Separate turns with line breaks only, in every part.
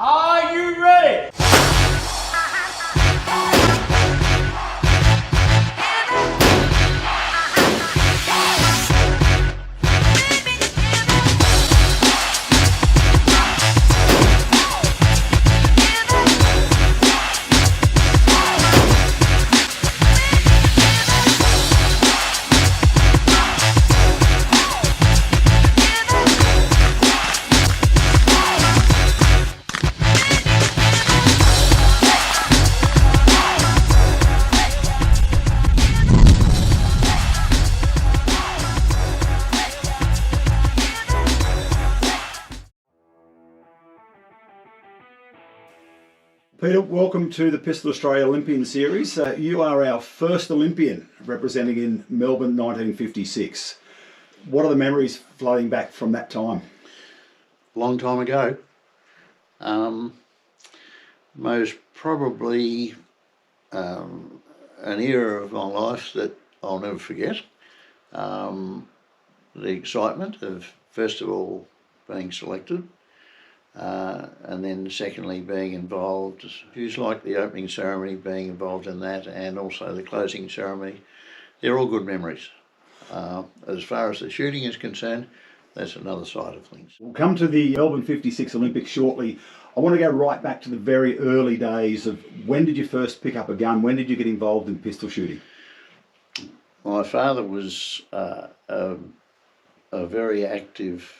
Are you ready?
Peter, welcome to the Pistol Australia Olympian Series. You are our first Olympian representing in Melbourne 1956. What are the memories floating back from that time?
Long time ago. Most probably an era of my life that I'll never forget. The excitement of, first of all, being selected. And then secondly being involved, issues like the opening ceremony, being involved in that, and also the closing ceremony. They're all good memories. As far as the shooting is concerned, that's another side of things.
We'll come to the Melbourne 56 Olympics shortly. I want to go right back to the very early days of when did you first pick up a gun? When did you get involved in pistol shooting?
My father was a very active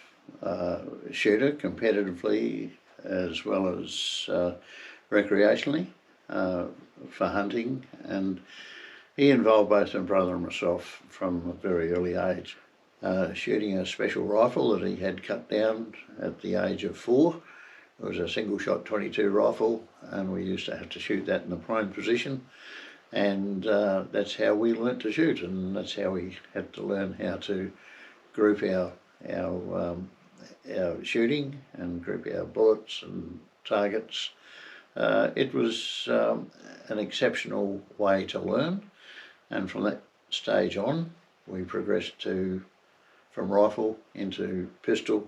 shooter, competitively as well as recreationally, for hunting, and he involved both my brother and myself from a very early age. Shooting a special rifle that he had cut down at the age of 4. It was a single shot 22 rifle, and we used to have to shoot that in the prone position, and that's how we learnt to shoot, and that's how we had to learn how to group our shooting and group our bullets and targets. It was an exceptional way to learn, and from that stage on we progressed from rifle into pistol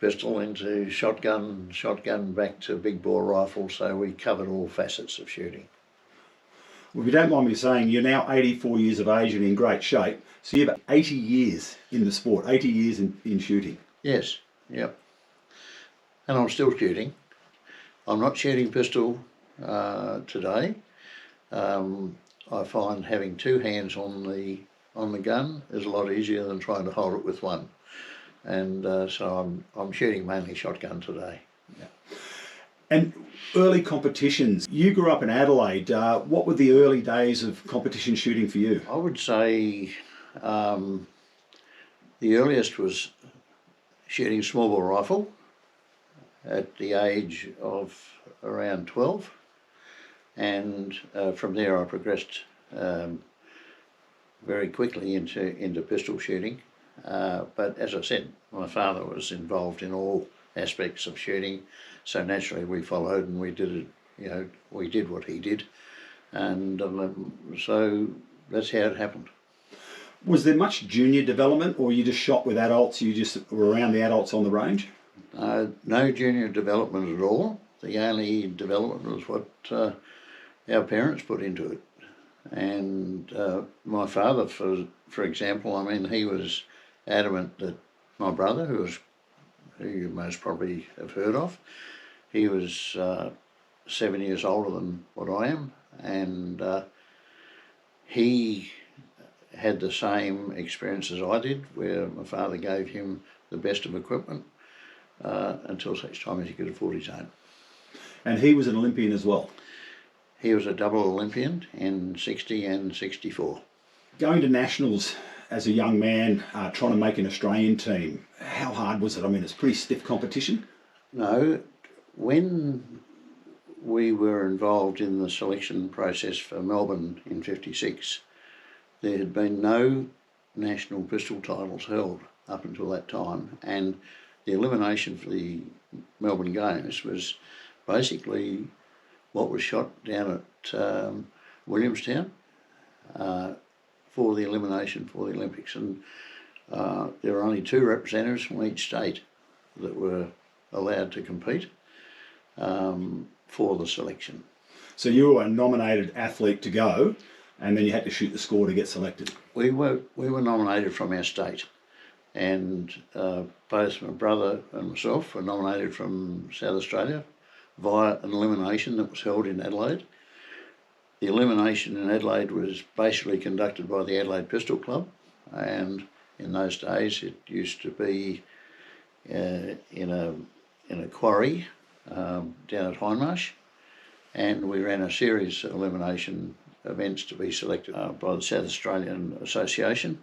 into shotgun back to big bore rifle, so we covered all facets of shooting.
Well, if you don't mind me saying, you're now 84 years of age and in great shape, so you have 80 years in the sport, 80 years in shooting.
Yes, yep. And I'm still shooting. I'm not shooting pistol today. I find having two hands on the gun is a lot easier than trying to hold it with one. And so I'm shooting mainly shotgun today. Yeah.
And early competitions. You grew up in Adelaide. What were the early days of competition shooting for you?
I would say the earliest was shooting small bore rifle at the age of around 12, and from there I progressed very quickly into pistol shooting. But as I said, my father was involved in all aspects of shooting, so naturally we followed and we did it. We did what he did, and so that's how it happened.
Was there much junior development, or you just shot with adults? You just were around the adults on the range?
No junior development at all. The only development was what our parents put into it. And my father, for example, I mean, he was adamant that my brother, who you most probably have heard of, he was 7 years older than what I am, and he had the same experience as I did, where my father gave him the best of equipment until such time as he could afford his own.
And he was an Olympian as well?
He was a double Olympian in 60 and 64.
Going to nationals as a young man, trying to make an Australian team, how hard was it? I mean, it's pretty stiff competition.
No, when we were involved in the selection process for Melbourne in 56, there had been no national pistol titles held up until that time, and the elimination for the Melbourne Games was basically what was shot down at Williamstown for the elimination for the Olympics, and there were only 2 representatives from each state that were allowed to compete, for the selection.
So you were a nominated athlete to go, and then you had to shoot the score to get selected.
We were nominated from our state, and both my brother and myself were nominated from South Australia via an elimination that was held in Adelaide. The elimination in Adelaide was basically conducted by the Adelaide Pistol Club, and in those days it used to be in a quarry down at Hindmarsh, and we ran a series of elimination events to be selected by the South Australian Association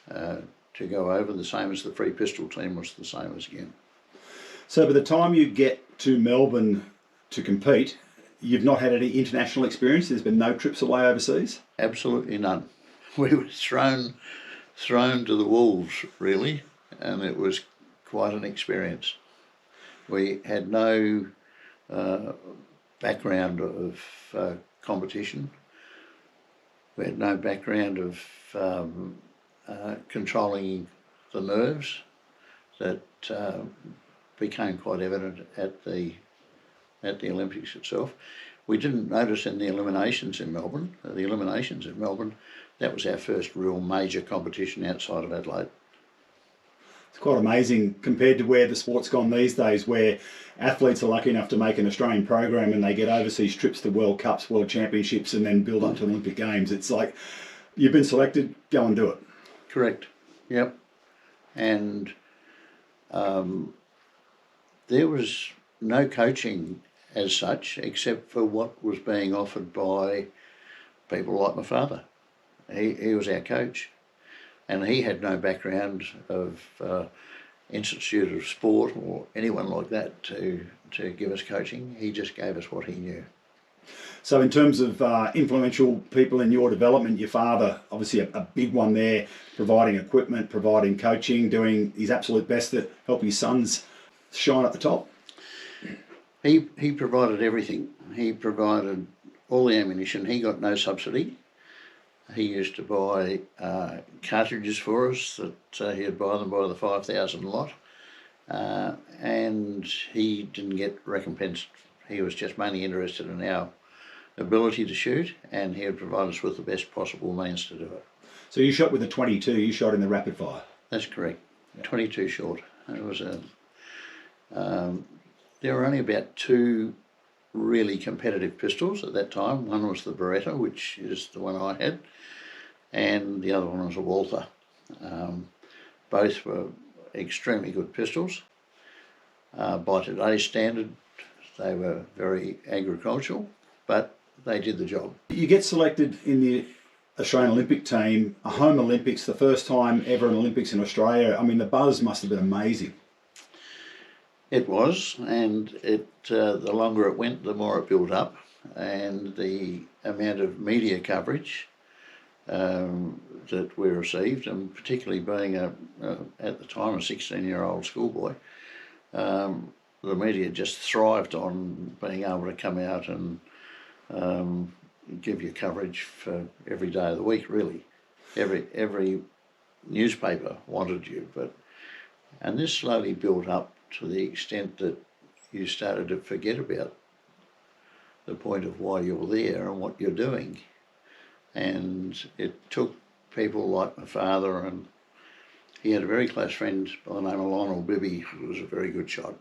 to go over, the same as the free pistol team was the same as again.
So by the time you get to Melbourne to compete, you've not had any international experience? There's been no trips away overseas?
Absolutely none. We were thrown to the wolves, really, and it was quite an experience. We had no background of competition. We had no background of controlling the nerves that became quite evident at the Olympics itself. We didn't notice in the eliminations in Melbourne. That was our first real major competition outside of Adelaide.
It's quite amazing compared to where the sport's gone these days, where athletes are lucky enough to make an Australian program and they get overseas trips to World Cups, World Championships, and then build up to Olympic Games. It's like, you've been selected, go and do it.
Correct. Yep. And there was no coaching as such, except for what was being offered by people like my father. He was our coach, and he had no background of Institute of Sport or anyone like that to give us coaching. He just gave us what he knew.
So in terms of influential people in your development, your father, obviously a big one there, providing equipment, providing coaching, doing his absolute best to help his sons shine at the top.
He provided everything. He provided all the ammunition. He got no subsidy. He used to buy cartridges for us that he'd buy them by the 5,000 lot, and he didn't get recompensed. He was just mainly interested in our ability to shoot, and he would provide us with the best possible means to do it.
So you shot with a 22, you shot in the rapid fire?
That's correct. 22 short. It was there were only about two really competitive pistols at that time. One was the Beretta, which is the one I had, and the other one was a Walther. Both were extremely good pistols. By today's standard, they were very agricultural, but they did the job.
You get selected in the Australian Olympic team, a home Olympics, the first time ever in Olympics in Australia. I mean, the buzz must have been amazing.
It was, and the longer it went, the more it built up, and the amount of media coverage that we received, and particularly being at the time a 16-year-old schoolboy, the media just thrived on being able to come out and give you coverage for every day of the week. Really, every newspaper wanted you, and this slowly built up to the extent that you started to forget about the point of why you're there and what you're doing. And it took people like my father, and he had a very close friend by the name of Lionel Bibby, who was a very good shot.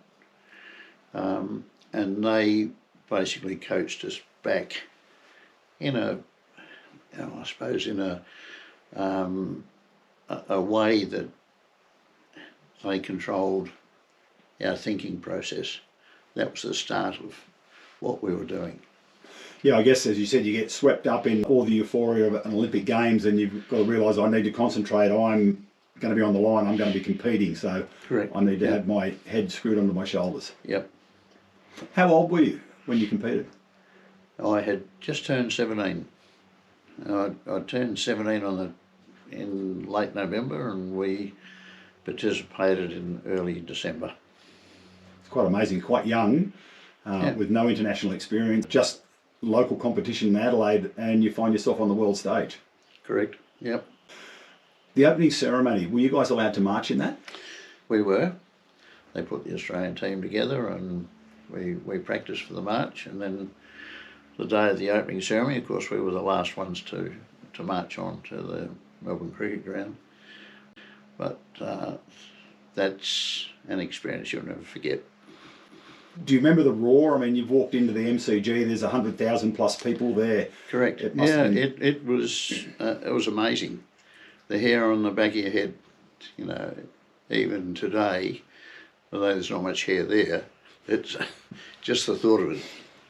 And they basically coached us back in a way that they controlled our thinking process. That was the start of what we were doing.
Yeah, I guess as you said, you get swept up in all the euphoria of an Olympic Games, and you've got to realise, I need to concentrate. I'm going to be on the line. I'm going to be competing, so
correct.
I need to have my head screwed onto my shoulders.
Yep.
How old were you when you competed?
I had just turned 17. I turned 17 in late November, and we participated in early December.
It's quite amazing, quite young, with no international experience, just local competition in Adelaide, and you find yourself on the world stage.
Correct, yep.
The opening ceremony, were you guys allowed to march in that?
We were. They put the Australian team together, and We practiced for the march, and then the day of the opening ceremony, of course, we were the last ones to march on to the Melbourne Cricket Ground. But that's an experience you'll never forget.
Do you remember the roar? I mean, you've walked into the MCG. There's 100,000 plus people there.
Correct. It was amazing. The hair on the back of your head, you know, even today, although there's not much hair there, it's just the thought of it,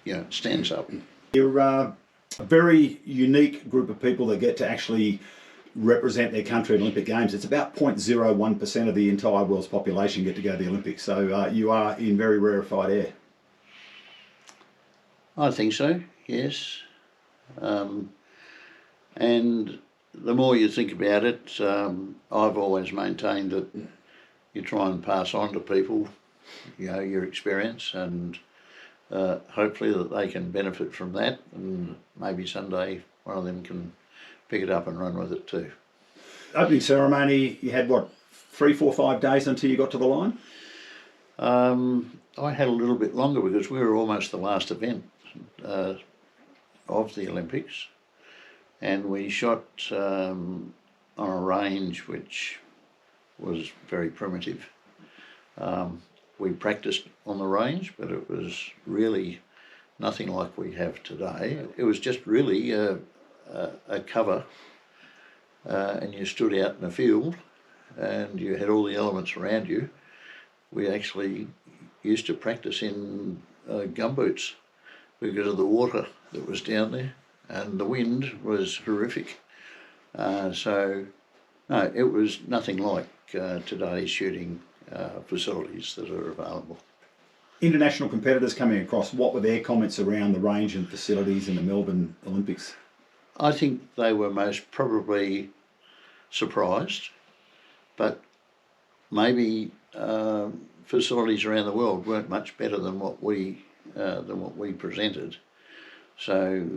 you know, stands up.
You're a very unique group of people that get to actually represent their country at Olympic Games. It's about 0.01% of the entire world's population get to go to the Olympics. So you are in very rarefied air.
I think so, yes. And the more you think about it, I've always maintained that you try and pass on to people, you know, your experience, and hopefully that they can benefit from that, and maybe someday one of them can pick it up and run with it too.
Opening ceremony, you had what, 3, 4, 5 days until you got to the line?
I had a little bit longer because we were almost the last event of the Olympics, and we shot on a range which was very primitive. We practiced on the range, but it was really nothing like we have today. It was just really a cover, and you stood out in a field and you had all the elements around you. We actually used to practice in gumboots because of the water that was down there, and the wind was horrific. So no, it was nothing like today's shooting facilities that are available.
International competitors coming across, what were their comments around the range and facilities in the Melbourne Olympics?
I think they were most probably surprised, but maybe facilities around the world weren't much better than what we presented. So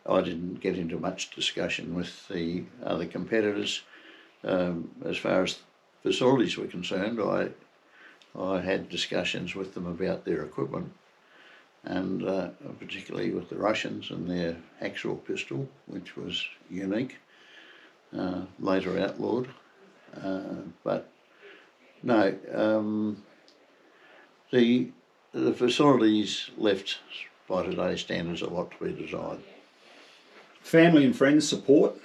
I didn't get into much discussion with the other competitors. As far as facilities were concerned, I had discussions with them about their equipment, and particularly with the Russians and their actual pistol, which was unique, later outlawed. But no, the facilities left by today's standards a lot to be desired.
Family and friends support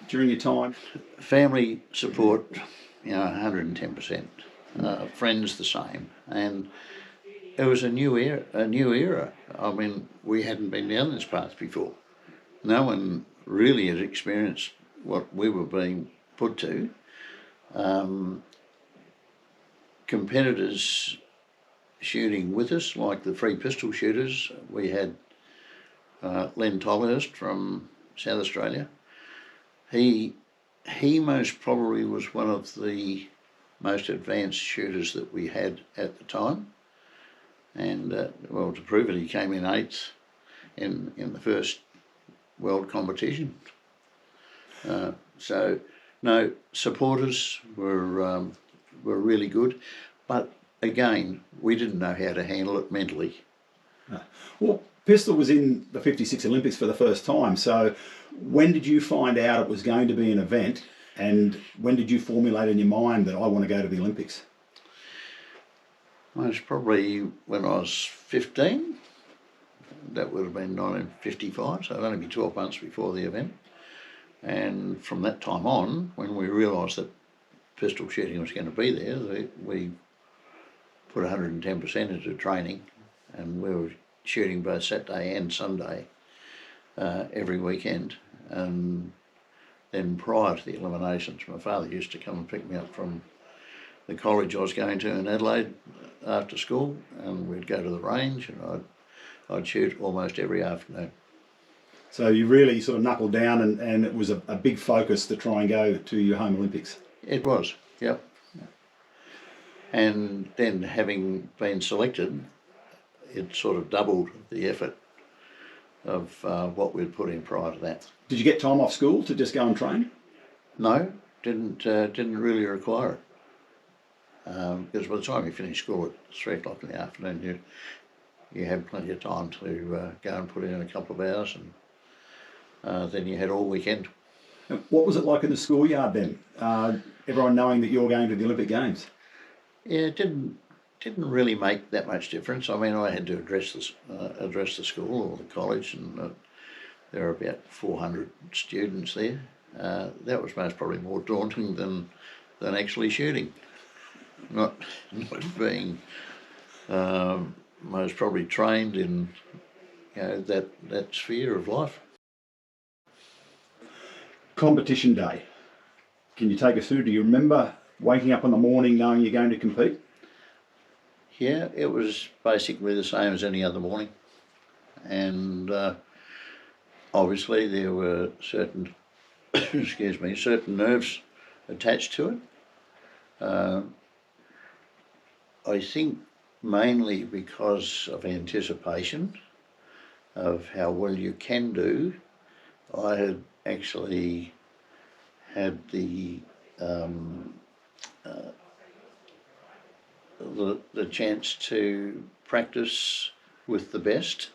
during your time?
Family support, 110%. Friends the same, and it was a new era. I mean, we hadn't been down this path before. No one really had experienced what we were being put to. Competitors shooting with us, like the free pistol shooters. We had Len Tolhurst from South Australia. He most probably was one of the most advanced shooters that we had at the time, and well, to prove it, he came in 8th in the first world competition. So no, supporters were really good, but again, we didn't know how to handle it mentally.
Well, pistol was in the 56 Olympics for the first time, so when did you find out it was going to be an event, and when did you formulate in your mind that I want to go to the Olympics?
Well, it was probably when I was 15. That would have been 1955, so it'd only be 12 months before the event. And from that time on, when we realised that pistol shooting was going to be there, we put 110% into training, and we were shooting both Saturday and Sunday every weekend. And then prior to the eliminations, my father used to come and pick me up from the college I was going to in Adelaide after school, and we'd go to the range, and I'd shoot almost every afternoon.
So you really sort of knuckled down, and it was a big focus to try and go to your home Olympics.
It was, yep. And then having been selected, it sort of doubled the effort of what we'd put in prior to that.
Did you get time off school to just go and train?
No, didn't really require it. because by the time you finish school at 3 o'clock in the afternoon, you had plenty of time to go and put in a couple of hours, and then you had all weekend.
What was it like in the schoolyard then? Everyone knowing that you're going to the Olympic Games?
Yeah, it didn't really make that much difference. I mean, I had to address the school or the college, and there were about 400 students there. That was most probably more daunting than actually shooting. Not being most probably trained in that sphere of life.
Competition day. Can you take us through? Do you remember waking up in the morning knowing you're going to compete?
Yeah, it was basically the same as any other morning, and obviously there were certain certain nerves attached to it. I think mainly because of anticipation of how well you can do. I had actually had the chance to practice with the best.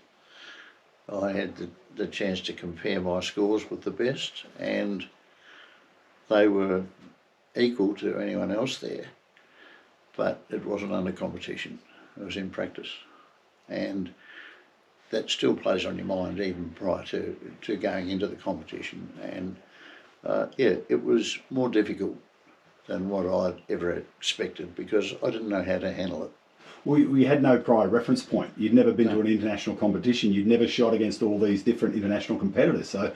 I had the chance to compare my scores with the best, and they were equal to anyone else there, but it wasn't under competition, it was in practice, and that still plays on your mind even prior to going into the competition. And it was more difficult than what I'd ever expected because I didn't know how to handle it.
Well, you had no prior reference point. You'd never been to an international competition. You'd never shot against all these different international competitors. So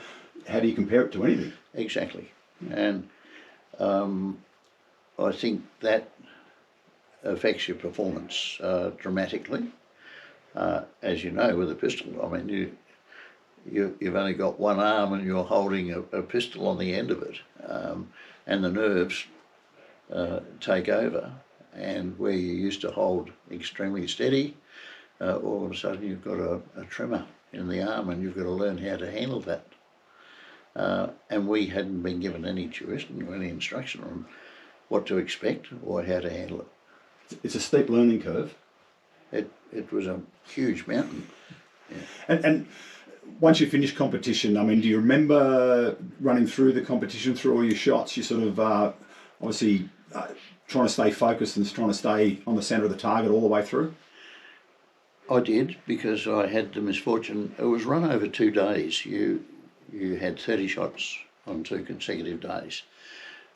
how do you compare it to anything?
Exactly. And I think that affects your performance dramatically. As you know, with a pistol, I mean, you've only got one arm and you're holding a pistol on the end of it, and the nerves take over, and where you used to hold extremely steady, all of a sudden you've got a tremor in the arm and you've got to learn how to handle that. And we hadn't been given any tuition or any instruction on what to expect or how to handle it.
It's a steep learning curve.
It was a huge mountain. Yeah.
And once you finish competition, I mean, do you remember running through the competition, through all your shots? You sort of obviously trying to stay focused and trying to stay on the centre of the target all the way through?
I did, because I had the misfortune. It was run over 2 days. You had 30 shots on 2 consecutive days.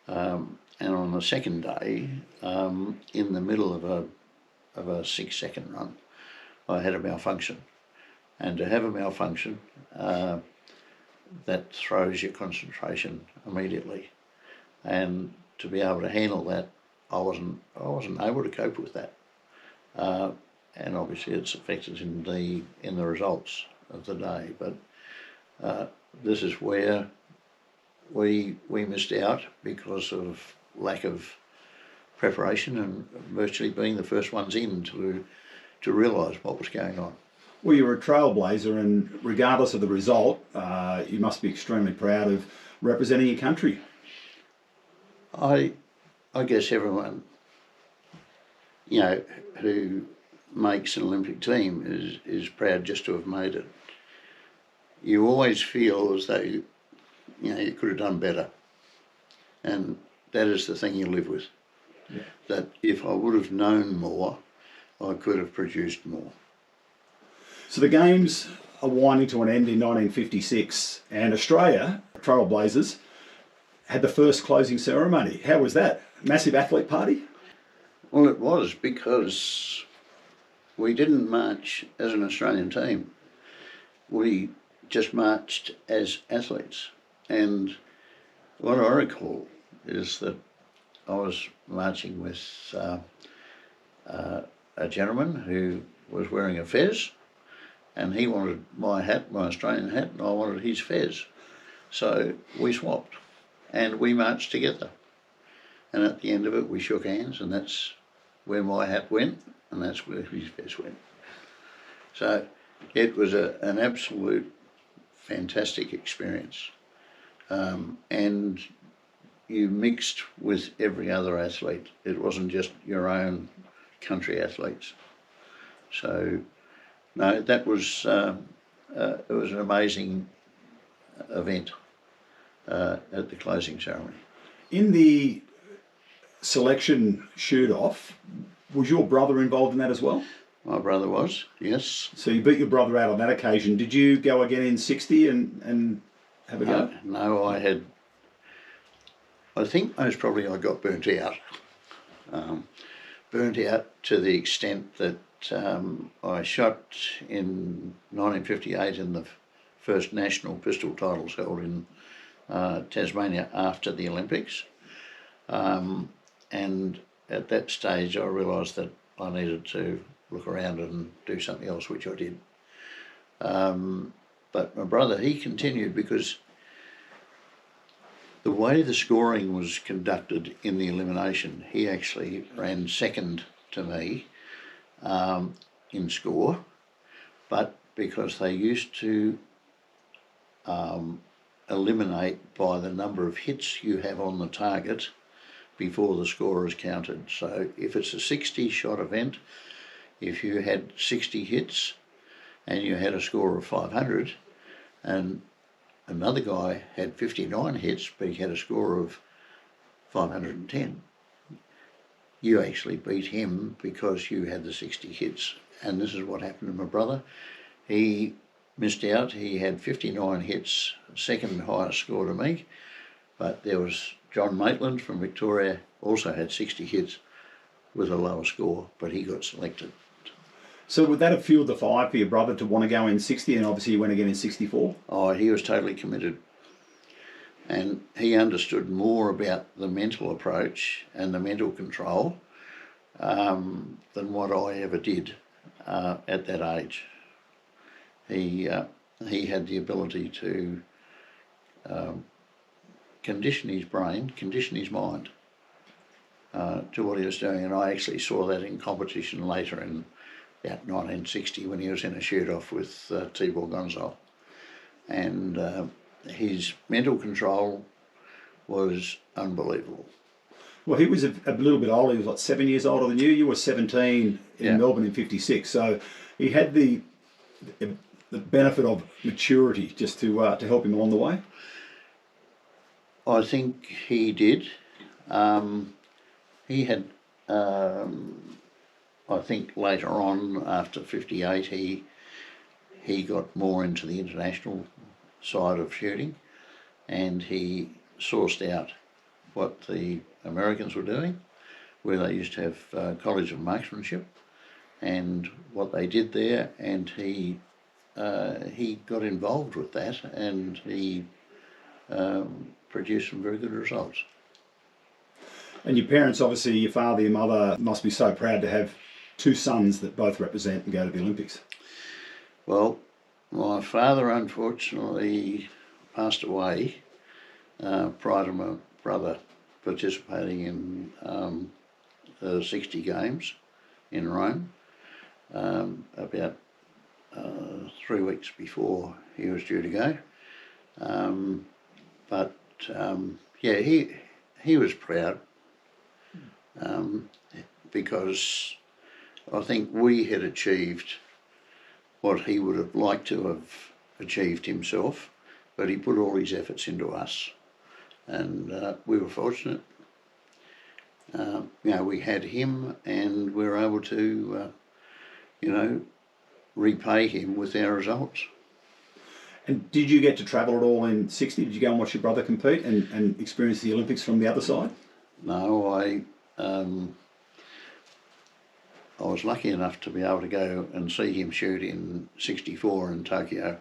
And on the second day, in the middle of a 6-second run, I had a malfunction. And to have a malfunction, that throws your concentration immediately. And to be able to handle that, I wasn't able to cope with that. And obviously it's affected in the results of the day. But this is where we missed out because of lack of preparation and virtually being the first ones in to realise what was going on.
Well, you were a trailblazer, and regardless of the result, you must be extremely proud of representing your country.
I guess everyone, who makes an Olympic team is proud just to have made it. You always feel as though you could have done better, and that is the thing you live with. Yeah. That if I would have known more, I could have produced more.
So the Games are winding to an end in 1956, and Australia, Trailblazers, had the first closing ceremony. How was that? Massive athlete party?
Well, it was, because we didn't march as an Australian team. We just marched as athletes. And what I recall is that I was marching with a gentleman who was wearing a fez, and he wanted my hat, my Australian hat, and I wanted his fez. So we swapped, and we marched together. And at the end of it, we shook hands, and that's where my hat went, and that's where his fez went. So it was an absolute fantastic experience. And you mixed with every other athlete. It wasn't just your own country athletes. So no, that was it was an amazing event at the closing ceremony.
In the selection shoot-off, was your brother involved in that as well?
My brother was, yes.
So you beat your brother out on that occasion. Did you go again in 60 and have a go?
No, I think most probably I got burnt out. Burnt out to the extent that I shot in 1958 in the first national pistol titles held in Tasmania after the Olympics. And at that stage I realised that I needed to look around and do something else, which I did. But my brother, he continued, because the way the scoring was conducted in the elimination, he actually ran second to me in score, but because they used to eliminate by the number of hits you have on the target before the score is counted. So if it's a 60 shot event, if you had 60 hits and you had a score of 500, and another guy had 59 hits but he had a score of 510, you actually beat him because you had the 60 hits. And this is what happened to my brother. He missed out. He had 59 hits, second highest score to me, but there was John Maitland from Victoria, also had 60 hits with a lower score, but he got selected.
So would that have fueled the fire for your brother to want to go in 60, and obviously he went again in 64?
Oh, he was totally committed. And he understood more about the mental approach and the mental control than what I ever did at that age. He had the ability to condition his brain, condition his mind to what he was doing. And I actually saw that in competition later in about 1960 when he was in a shoot-off with Tibor Gonzal. And his mental control was unbelievable.
Well, he was a little bit older. He was like 7 years older than you. You were 17 in Melbourne in 56. So he had the benefit of maturity just to help him along the way.
I think he did. He had, I think later on, after 58, he got more into the international side of shooting, and he sourced out what the Americans were doing, where they used to have College of Marksmanship, and what they did there, and he got involved with that, and he produced some very good results.
And your parents, obviously, your father, your mother, must be so proud to have two sons that both represent and go to the Olympics.
Well, my father unfortunately passed away prior to my brother participating in the 60 Games in Rome, about 3 weeks before he was due to go. But he was proud because I think we had achieved what he would have liked to have achieved himself, but he put all his efforts into us, and we were fortunate. We had him, and we were able to, repay him with our results.
And did you get to travel at all in 60? Did you go and watch your brother compete and experience the Olympics from the other side?
No, I was lucky enough to be able to go and see him shoot in 64 in Tokyo.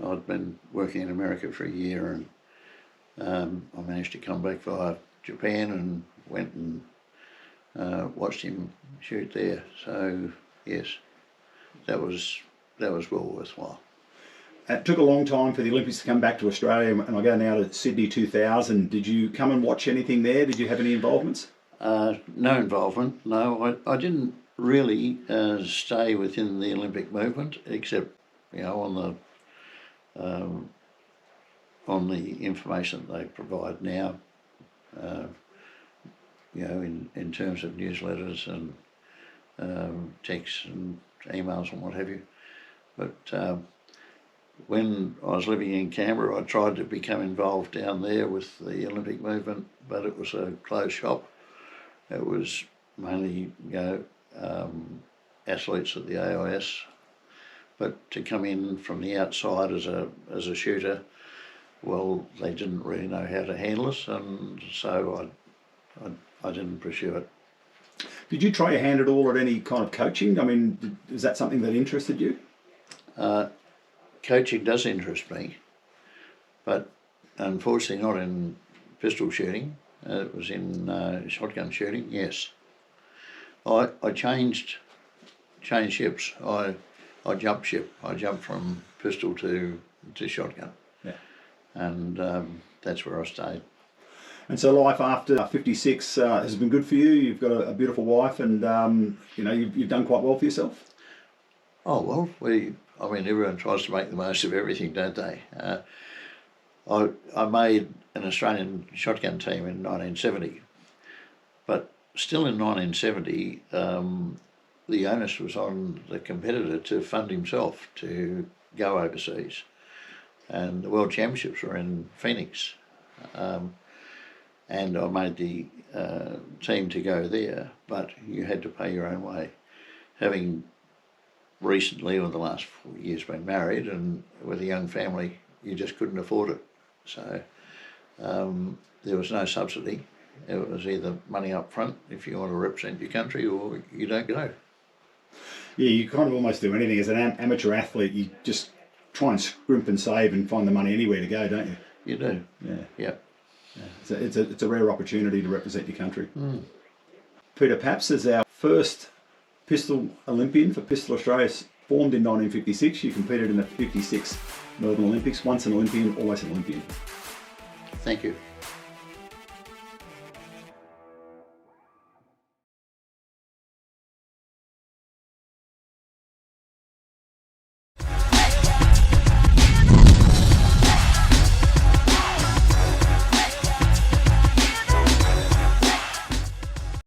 I'd been working in America for a year, and I managed to come back via Japan and went and watched him shoot there. So yes, that was well worthwhile.
It took a long time for the Olympics to come back to Australia, and I go now to Sydney 2000. Did you come and watch anything there? Did you have any involvements?
No involvement. No, I didn't really stay within the Olympic movement, except on the information that they provide now in terms of newsletters and texts and emails and what have you. But when I was living in Canberra, I tried to become involved down there with the Olympic movement, but it was a closed shop. It was mainly, athletes at the AIS. But to come in from the outside as a shooter, well, they didn't really know how to handle us, and so I didn't pursue it.
Did you try your hand at all at any kind of coaching? I mean, is that something that interested you?
Coaching does interest me, but unfortunately not in pistol shooting. It was in shotgun shooting, yes. I changed ships. I jumped ship. I jumped from pistol to shotgun.
Yeah.
And that's where I stayed.
And so life after 56 has been good for you. You've got a beautiful wife, and you've done quite well for yourself.
Oh well, everyone tries to make the most of everything, don't they? I made an Australian shotgun team in 1970, but still in 1970, the onus was on the competitor to fund himself to go overseas, and the World Championships were in Phoenix, and I made the team to go there, but you had to pay your own way. Having recently, or the last 4 years, been married and with a young family, you just couldn't afford it. So there was no subsidy. It was either money up front if you want to represent your country, or you don't go.
Yeah, you kind of almost do anything. As an amateur athlete, you just try and scrimp and save and find the money anywhere to go, don't you?
You do.
Yeah.
Yep.
So it's a rare opportunity to represent your country.
Mm.
Peter Papps is our first pistol Olympian for Pistol Australia, formed in 1956. You competed in the 56 Melbourne Olympics. Once an Olympian, always an Olympian.
Thank you.